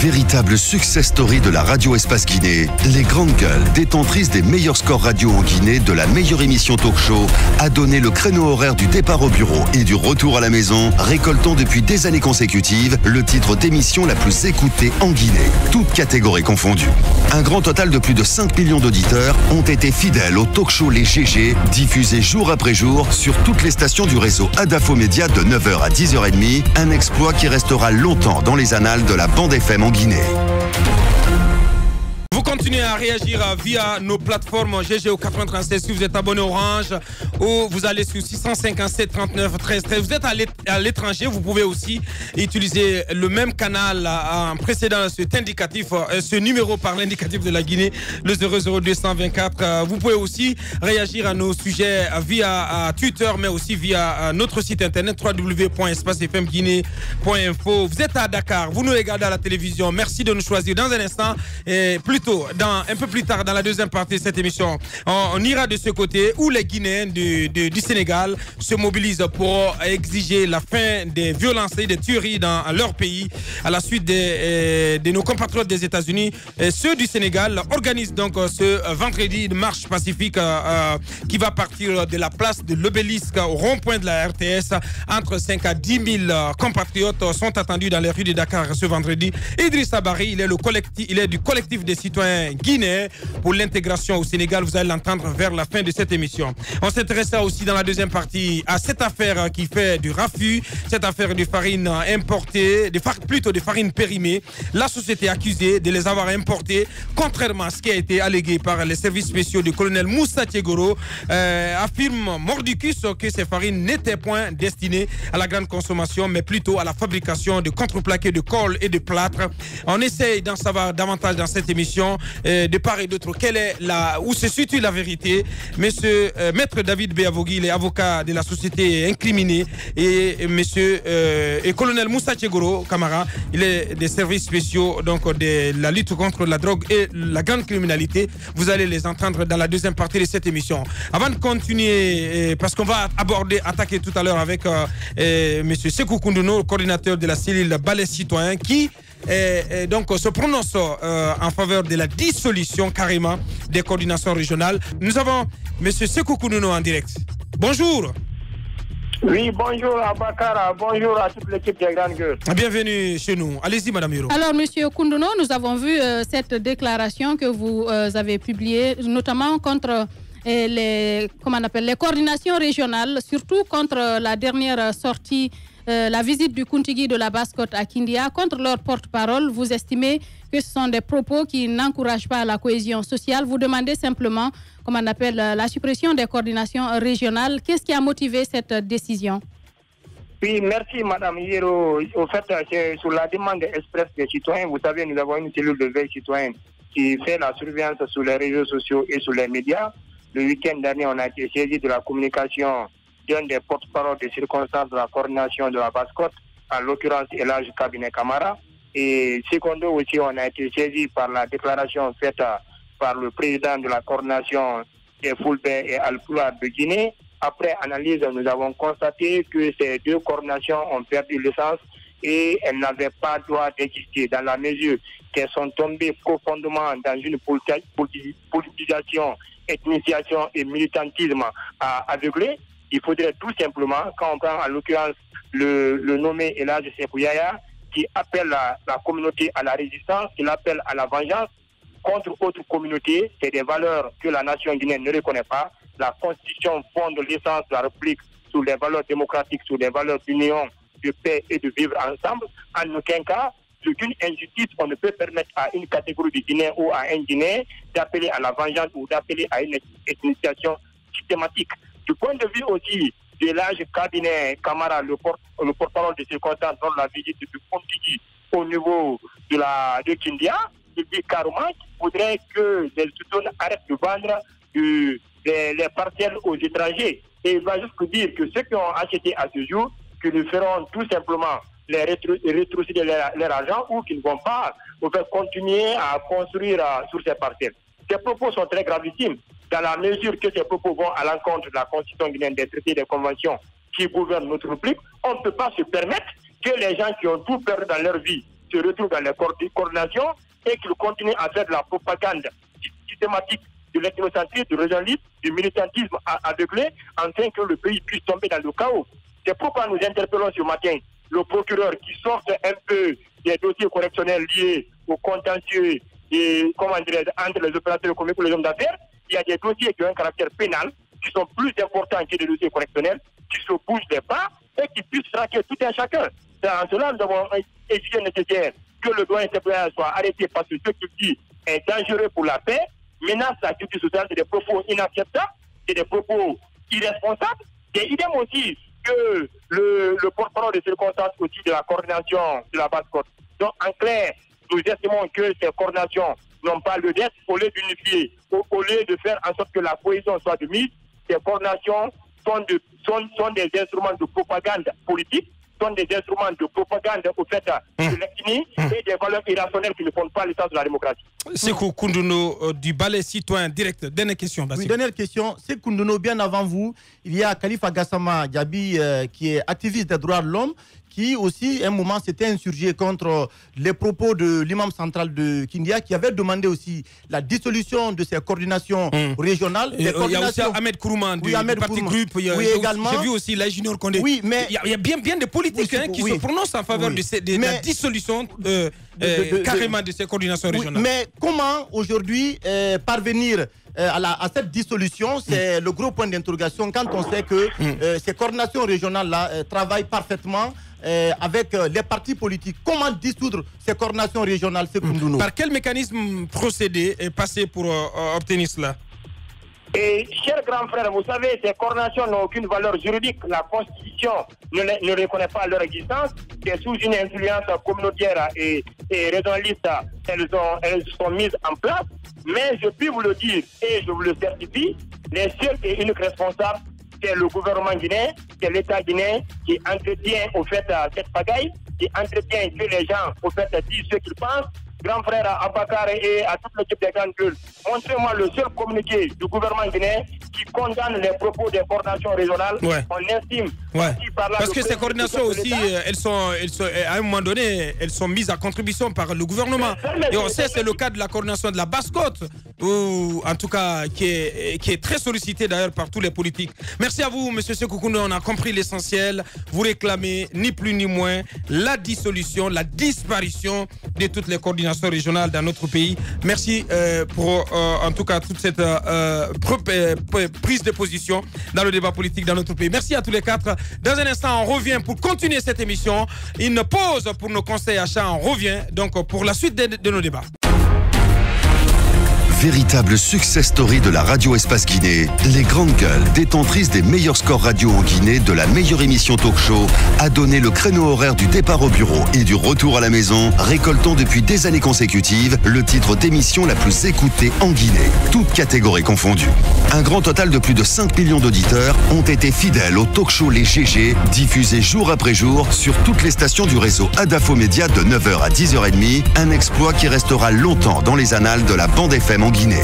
Véritable success story de la radio Espace Guinée, les grandes gueules, détentrices des meilleurs scores radio en Guinée, de la meilleure émission talk show, a donné le créneau horaire du départ au bureau et du retour à la maison, récoltant depuis des années consécutives le titre d'émission la plus écoutée en Guinée, toutes catégories confondues. Un grand total de plus de 5 millions d'auditeurs ont été fidèles au talk show Les GG, diffusé jour après jour sur toutes les stations du réseau Adafo Média de 9h à 10h30, un exploit qui restera longtemps dans les annales de la bande FM en Guinée. Vous continuez à réagir via nos plateformes GGO 93 si vous êtes abonné Orange ou vous allez sur 657 39 13 13. Vous êtes à l'étranger, vous pouvez aussi utiliser le même canal en précédant cet indicatif, ce numéro par l'indicatif de la Guinée, le 00224. Vous pouvez aussi réagir à nos sujets via Twitter, mais aussi via notre site internet www.espacefmguinée.info. Vous êtes à Dakar, vous nous regardez à la télévision. Merci de nous choisir. Dans un instant, et plutôt un peu plus tard dans la deuxième partie de cette émission, on ira de ce côté où les Guinéens du Sénégal se mobilisent pour exiger la fin des violences et des tueries dans leur pays à la suite de nos compatriotes des États-Unis. Ceux du Sénégal organisent donc ce vendredi une marche pacifique qui va partir de la place de l'Obélisque au rond-point de la RTS. Entre 5 à 10 000 compatriotes sont attendus dans les rues de Dakar ce vendredi. Idrissa Barry, il est du collectif des citoyens guinéens pour l'intégration au Sénégal. Vous allez l'entendre vers la fin de cette émission. On s'intéressera aussi dans la deuxième partie à cette affaire qui fait du raffut, cette affaire de farine importée, plutôt de farine périmée. La société accusée de les avoir importées, contrairement à ce qui a été allégué par les services spéciaux du colonel Moussa Tiegoro, affirme mordicus que ces farines n'étaient point destinées à la grande consommation, mais plutôt à la fabrication de contreplaqués de colle et de plâtre. On essaye d'en savoir davantage dans cette émission, de part et d'autre, où se situe la vérité. Monsieur Maître David Béavogui, il est avocat de la société incriminée, et monsieur et colonel Moussa Tiegoro Camara, il est des services spéciaux donc de la lutte contre la drogue et la grande criminalité. Vous allez les entendre dans la deuxième partie de cette émission. Avant de continuer, parce qu'on va attaquer tout à l'heure avec monsieur Sekou Koundouno, coordinateur de la cellule Balai Citoyen, qui donc se prononce en faveur de la dissolution carrément des coordinations régionales. Nous avons M. Sekou Koundouno en direct. Bonjour. Oui, bonjour à Bakara, bonjour à toute l'équipe des Grandes Gueules. Bienvenue chez nous. Allez-y, Madame Hiro. Alors, M. Koundouno, nous avons vu cette déclaration que vous avez publiée, notamment contre les coordinations régionales, surtout contre la dernière sortie, la visite du Kuntigi de la Basse-Côte à Kindia. Contre leur porte-parole, vous estimez que ce sont des propos qui n'encouragent pas la cohésion sociale. Vous demandez simplement, la suppression des coordinations régionales. Qu'est-ce qui a motivé cette décision? Oui, merci Madame Hiro. Au fait, c'est sur la demande express des citoyens. Vous savez, nous avons une cellule de veille citoyenne qui fait la surveillance sur les réseaux sociaux et sur les médias. Le week-end dernier, on a été saisi de la communication d'un des porte-parole des circonstances de la coordination de la Basse-Côte, en l'occurrence Elhadj Cabinet Camara. Et secondo aussi, on a été saisi par la déclaration faite par le président de la coordination des Fulbe et Al-Ploua de Guinée. Après analyse, nous avons constaté que ces deux coordinations ont perdu l'essence et elles n'avaient pas droit d'exister dans la mesure qu'elles sont tombées profondément dans une politisation, ethnisation et militantisme aveuglé. Il faudrait tout simplement, quand on prend en l'occurrence le nommé Elhadj Sekou Yaya, qui appelle la communauté à la résistance, qui l'appelle à la vengeance contre autres communautés, c'est des valeurs que la nation guinéenne ne reconnaît pas. La Constitution fonde l'essence de la République sur les valeurs démocratiques, sur les valeurs d'union, de paix et de vivre ensemble. En aucun cas, sur une injustice, on ne peut permettre à une catégorie de Guinéens ou à un Guinéen d'appeler à la vengeance ou d'appeler à une ethnisation systématique. Du point de vue aussi de Elhadj Cabinet Camara, le porte-parole de circonstances dans la visite du Kuntigi au niveau de Kindia, il dit carrément qu'il faudrait que les Soutoun arrêtent de vendre les parcelles aux étrangers. Et il va juste dire que ceux qui ont acheté à ce jour, que nous ferons tout simplement les rétrocéder leur argent ou qu'ils ne vont pas continuer à construire sur ces parcelles. Ces propos sont très gravissimes, dans la mesure que ces propos vont à l'encontre de la Constitution guinéenne, des traités, des conventions qui gouvernent notre République. On ne peut pas se permettre que les gens qui ont tout perdu dans leur vie, se retrouvent dans les coordinations et qu'ils continuent à faire de la propagande systématique de l'ethnocentrisme, du régionalisme, du militantisme aveuglé, afin que le pays puisse tomber dans le chaos. C'est pourquoi nous interpellons ce matin le procureur qui sort un peu des dossiers correctionnels liés au contentieux et, entre les opérateurs économiques et les hommes d'affaires. Il y a des dossiers qui ont un caractère pénal, qui sont plus importants que des dossiers correctionnels, qui se bougent des pas et qui puissent traquer tout un chacun. C'est en cela nous avons exigé nécessaire que le doyen suppléant soit arrêté parce que ce qu'il dit est dangereux pour la paix, menace la sécurité sociale, c'est des propos inacceptables, c'est des propos irresponsables. C'est idem aussi que le porte-parole de circonstances aussi de la coordination de la Basse-Côte. Donc en clair, nous estimons que ces coordinations n'ont pas lieu d'être. Au lieu d'unifier, au lieu de faire en sorte que la cohésion soit de mise, ces coordinations sont des instruments de propagande politique, sont des instruments de propagande au fait de l'ethnie et des valeurs irrationnelles qui ne font pas l'essence de la démocratie. Sekou Koundouno du Balai Citoyen Direct. Dernière question. Oui, dernière question. Sekou Koundouno, bien avant vous, il y a Khalifa Gassama Diaby qui est activiste des droits de l'homme, qui aussi, à un moment, s'était insurgé contre les propos de l'imam central de Kindia, qui avait demandé aussi la dissolution de ces coordinations régionales. Il y a aussi Ahmed Kourouman du parti Groupe. Également. J'ai vu aussi la Junior Condé. Oui, mais il y a bien des politiques qui se prononcent en faveur de la dissolution carrément de ces coordinations régionales. Mais comment aujourd'hui parvenir à cette dissolution? C'est le gros point d'interrogation quand on sait que ces coordinations régionales-là travaillent parfaitement avec les partis politiques. Comment dissoudre ces coordinations régionales, Par quel mécanisme procéder et passer pour obtenir cela? Et chers grands frères, vous savez, ces coordinations n'ont aucune valeur juridique. La Constitution ne reconnaît pas leur existence. C'est sous une influence communautaire et régionaliste, elles sont mises en place. Mais je puis vous le dire et je vous le certifie, les seuls et uniques responsables, c'est le gouvernement guinéen, c'est l'État guinéen qui entretient au fait cette pagaille, qui entretient que les gens au fait disent ce qu'ils pensent. Grand frère Abakar et à toute l'équipe des grandes gueules, montrez-moi le seul communiqué du gouvernement guinéen qui condamne les propos des coordinations régionales. On estime. Parce que ces coordinations aussi, elles sont, à un moment donné, elles sont mises à contribution par le gouvernement. Et on sait, c'est le cas de la coordination de la Basse-Côte, ou en tout cas qui est très sollicitée d'ailleurs par tous les politiques. Merci à vous, M. Sekou Koundouno, on a compris l'essentiel. Vous réclamez ni plus ni moins la dissolution, la disparition de toutes les coordinations régionales dans notre pays. Merci pour en tout cas toute cette prise de position dans le débat politique dans notre pays. Merci à tous les quatre. Dans un instant, on revient pour continuer cette émission. Une pause pour nos conseils achats. On revient donc pour la suite de nos débats. Véritable success story de la radio Espace Guinée, les grandes gueules, détentrices des meilleurs scores radio en Guinée de la meilleure émission talk show, a donné le créneau horaire du départ au bureau et du retour à la maison, récoltant depuis des années consécutives le titre d'émission la plus écoutée en Guinée, toutes catégories confondues. Un grand total de plus de 5 millions d'auditeurs ont été fidèles au talk show Les GG, diffusé jour après jour sur toutes les stations du réseau Adafo Média de 9h à 10h30, un exploit qui restera longtemps dans les annales de la bande FM en Guinée.